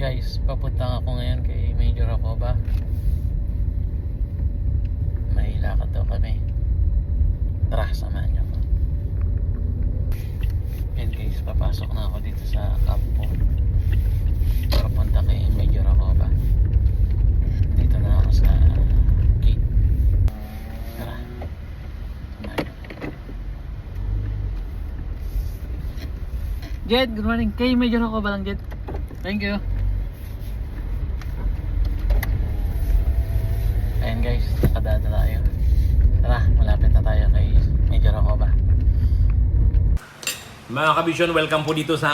Guys, papunta ako ngayon kay Major Acoba. May lakad daw kami. Tara, samahan niyo ako. Yan guys, papasok na ako dito sa kampo. Papunta kay Major Acoba. Dito na ako sa gate. Tara, samahan niyo. Jed, good morning. Kay Major Acoba lang, Jed. Thank you. Ayan guys, nakadaan na tayo. Tara, malapit na tayo kay Major Acoba. Mga kabisyon, welcome po dito sa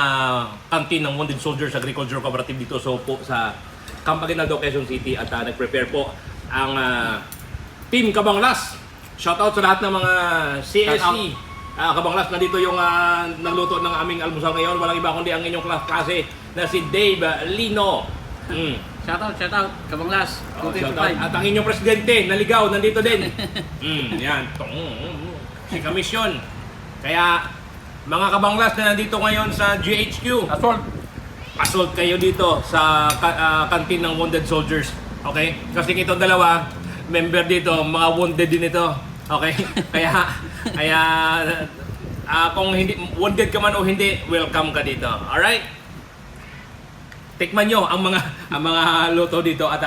canteen ng Wounded Soldiers Agriculture Cooperative dito po sa Camp Aguinaldo, Quezon City. At nag-prepare po ang Team Kabanglas. Shoutout sa lahat ng mga CSE. Kabanglas, nandito yung nagluto ng aming almusal ngayon. Walang iba kundi ang inyong klase na si Dave Lino. Shoutout, Kabanglas. Shoutout. At ang inyong presidente, naligaw, nandito din. Yan. Si Kamisyon. Kaya, mga kabanglas na nandito ngayon sa GHQ, assault kayo dito sa canteen ng Wounded Soldiers. Okay? Kasi ito dalawa, member dito, mga wounded din ito. Okay? Kaya kung hindi wounded ka man o hindi, welcome ka dito. Alright? Tikman nyo ang mga luto dito at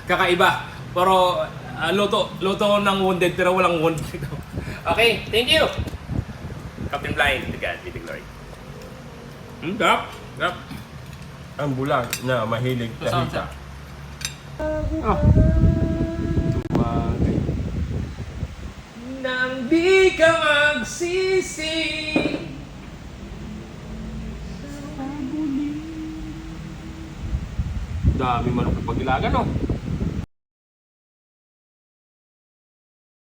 kakaiba. Pero luto ng wounded pero walang wounded dito. Okay, thank you. Captain Blind, to God be the glory. Gap. Ang bulag na mahilig sa hita. Nang di ka magsisi. Dami manok na pagilagan, no?